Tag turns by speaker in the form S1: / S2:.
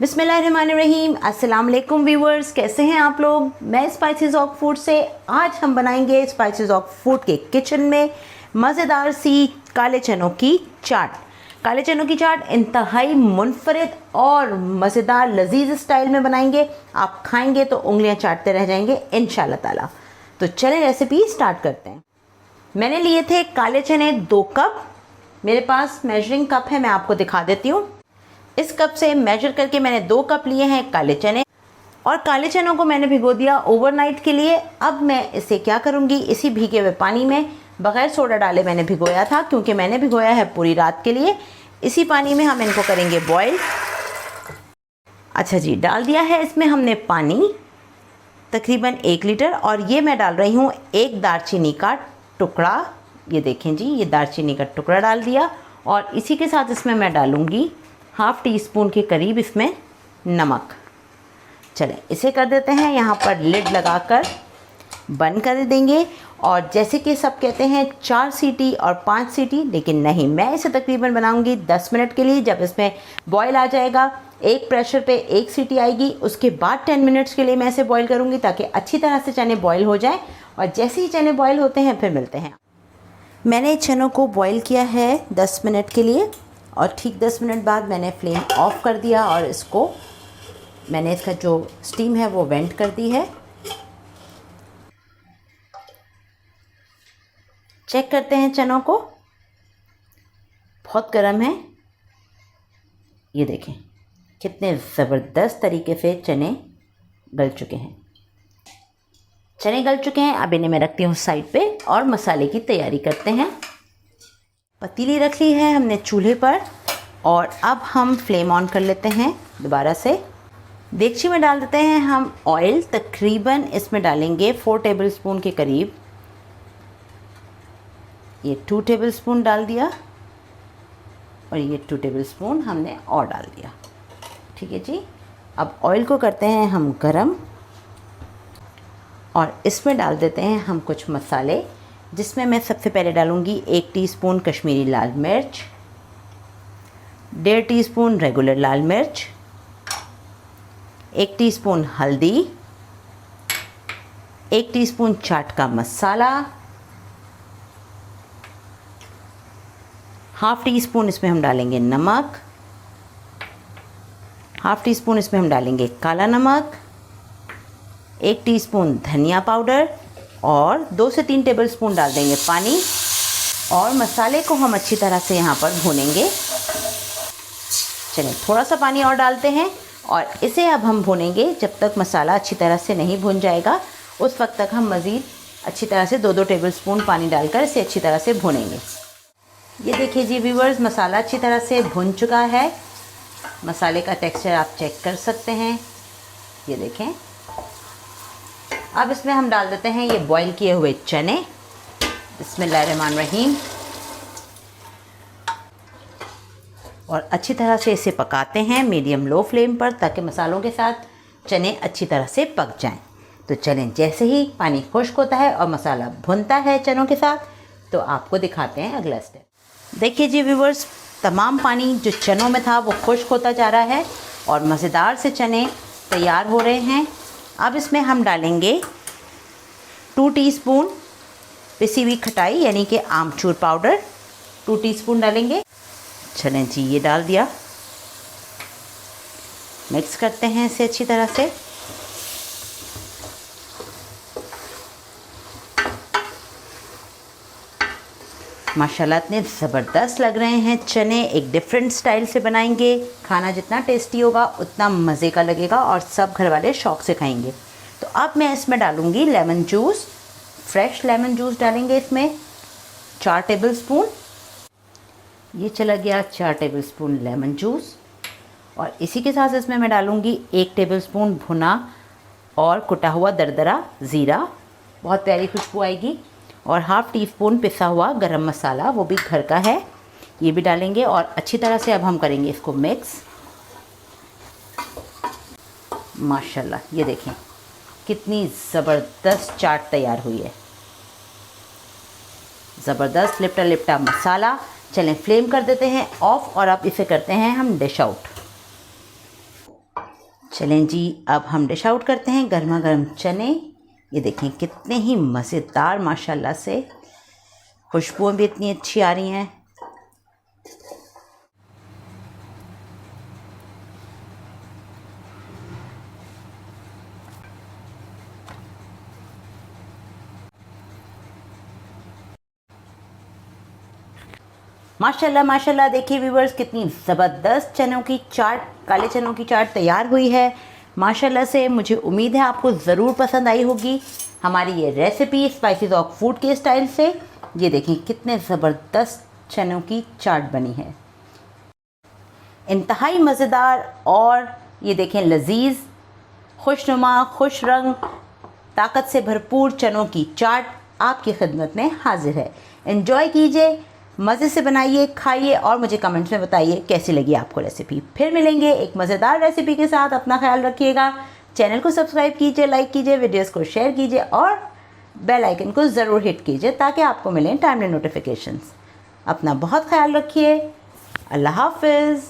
S1: बिस्मिल्लाहिर्रहमानिर्रहीम। अस्सलाम वालेकुम व्यूअर्स, कैसे हैं आप लोग। मैं स्पाइसेस ऑफ फूड से आज हम बनाएंगे स्पाइसेस ऑफ फूड के किचन में मज़ेदार सी काले चनों की चाट। काले चनों की चाट इंतहाई मुनफरिद और मज़ेदार लजीज स्टाइल में बनाएंगे। आप खाएंगे तो उंगलियां चाटते रह जाएंगे इंशाल्लाह ताला। तो चलें रेसिपी स्टार्ट करते हैं। मैंने लिए थे काले चने 2 कप। मेरे पास मेजरिंग कप है, मैं आपको दिखा देती हूँ। इस कप से मेजर करके मैंने 2 कप लिए हैं काले चने, और काले चनों को मैंने भिगो दिया ओवरनाइट के लिए। अब मैं इसे क्या करूँगी, इसी भीगे हुए पानी में बग़ैर सोडा डाले मैंने भिगोया था, क्योंकि मैंने भिगोया है पूरी रात के लिए। इसी पानी में हम इनको करेंगे बॉयल। अच्छा जी, डाल दिया है इसमें हमने पानी तकरीबन 1 लीटर, और ये मैं डाल रही हूँ 1 दालचीनी का टुकड़ा। ये देखें जी, ये दालचीनी का टुकड़ा डाल दिया, और इसी के साथ इसमें मैं डालूँगी ½ टीस्पून के करीब इसमें नमक। चलें इसे कर देते हैं, यहाँ पर लिड लगाकर बंद कर देंगे। और जैसे कि सब कहते हैं 4 सीटी और 5 सीटी, लेकिन नहीं, मैं इसे तकरीबन बनाऊंगी 10 मिनट के लिए। जब इसमें बॉयल आ जाएगा, एक प्रेशर पे 1 सीटी आएगी, उसके बाद 10 मिनट्स के लिए मैं इसे बॉयल करूँगी, ताकि अच्छी तरह से चने बॉयल हो जाएँ। और जैसे ही चने बॉयल होते हैं फिर मिलते हैं। मैंने चनों को बॉयल किया है 10 मिनट के लिए, और ठीक 10 मिनट बाद मैंने फ्लेम ऑफ कर दिया, और इसको मैंने इसका जो स्टीम है वो वेंट कर दी है। चेक करते हैं चनों को, बहुत गर्म है। ये देखें कितने ज़बरदस्त तरीके से चने गल चुके हैं। चने गल चुके हैं, अब इन्हें मैं रखती हूँ साइड पे, और मसाले की तैयारी करते हैं। पतीली रख ली है हमने चूल्हे पर, और अब हम फ्लेम ऑन कर लेते हैं दोबारा से। देगची में डाल देते हैं हम ऑयल। तकरीबन इसमें डालेंगे 4 टेबलस्पून के करीब। ये 2 टेबलस्पून डाल दिया, और ये 2 टेबलस्पून हमने और डाल दिया। ठीक है जी, अब ऑयल को करते हैं हम गरम, और इसमें डाल देते हैं हम कुछ मसाले, जिसमें मैं सबसे पहले डालूंगी 1 टीस्पून कश्मीरी लाल मिर्च, 1.5 टीस्पून रेगुलर लाल मिर्च, 1 टीस्पून हल्दी, 1 टीस्पून चाट का मसाला, ½ टीस्पून इसमें हम डालेंगे नमक, ½ टीस्पून इसमें हम डालेंगे काला नमक, 1 टीस्पून धनिया पाउडर, और 2 से 3 टेबलस्पून डाल देंगे पानी। और मसाले को हम अच्छी तरह से यहाँ पर भूनेंगे। चलिए थोड़ा सा पानी और डालते हैं, और इसे अब हम भूनेंगे जब तक मसाला अच्छी तरह से नहीं भुन जाएगा। उस वक्त तक हम मज़ीद अच्छी तरह से 2-2 टेबलस्पून पानी डालकर इसे अच्छी तरह से भूनेंगे। ये देखिए जी व्यूअर्स, मसाला अच्छी तरह से भुन चुका है। मसाले का टेक्सचर आप चेक कर सकते हैं, ये देखें। अब इसमें हम डाल देते हैं ये बॉईल किए हुए चने। बिस्मिल्लाहिर्रहमानिर्रहीम। और अच्छी तरह से इसे पकाते हैं मीडियम लो फ्लेम पर, ताकि मसालों के साथ चने अच्छी तरह से पक जाएं। तो चलें, जैसे ही पानी खुश्क होता है और मसाला भुनता है चनों के साथ, तो आपको दिखाते हैं अगला स्टेप। देखिए जी व्यूअर्स, तमाम पानी जो चनों में था वो खुश्क होता जा रहा है, और मज़ेदार से चने तैयार हो रहे हैं। अब इसमें हम डालेंगे 2 टीस्पून पिसी हुई खटाई, यानी कि आमचूर पाउडर 2 टीस्पून डालेंगे। चलें जी, ये डाल दिया। मिक्स करते हैं इसे अच्छी तरह से। माशाल्लाह इतने ज़बरदस्त लग रहे हैं चने। एक डिफरेंट स्टाइल से बनाएंगे। खाना जितना टेस्टी होगा उतना मज़े का लगेगा, और सब घर वाले शौक़ से खाएंगे। तो अब मैं इसमें डालूँगी lemon juice. Fresh lemon juice डालेंगे इसमें 4 टेबलस्पून। ये चला गया 4 टेबलस्पून लेमन जूस, और इसी के साथ इसमें मैं डालूँगी 1 टेबलस्पून भुना और कुटा हुआ दरदरा ज़ीरा, बहुत प्यारी खुशबू आएगी। और ½ टीस्पून पिसा हुआ गरम मसाला, वो भी घर का है, ये भी डालेंगे। और अच्छी तरह से अब हम करेंगे इसको मिक्स। माशाल्लाह ये देखें कितनी ज़बरदस्त चाट तैयार हुई है। ज़बरदस्त लिपटा लिपटा मसाला। चलें फ्लेम कर देते हैं ऑफ़, और अब इसे करते हैं हम डिश आउट। चलें जी, अब हम डिश आउट करते हैं गर्मा गर्म चने। ये देखें कितने ही मज़ेदार, माशाल्लाह से खुशबुएं भी इतनी अच्छी आ रही हैं। माशाल्लाह माशाल्लाह, देखिए व्यूवर्स कितनी ज़बरदस्त चनों की चाट, काले चनों की चाट तैयार हुई है माशाल्लाह से। मुझे उम्मीद है आपको ज़रूर पसंद आई होगी हमारी ये रेसिपी स्पाइसेस ऑफ फूड के स्टाइल से। ये देखें कितने ज़बरदस्त चनों की चाट बनी है, इंतहाई मज़ेदार और ये देखें लजीज, खुशनुमा, खुश रंग, ताकत से भरपूर चनों की चाट आपकी खिदमत में हाजिर है। एंजॉय कीजिए, मज़े से बनाइए, खाइए और मुझे कमेंट्स में बताइए कैसी लगी आपको रेसिपी। फिर मिलेंगे एक मज़ेदार रेसिपी के साथ। अपना ख्याल रखिएगा, चैनल को सब्सक्राइब कीजिए, लाइक कीजिए, वीडियोस को शेयर कीजिए और बेल आइकन को ज़रूर हिट कीजिए ताकि आपको मिलें टाइमली नोटिफिकेशंस। अपना बहुत ख्याल रखिए। अल्लाह हाफ़िज़।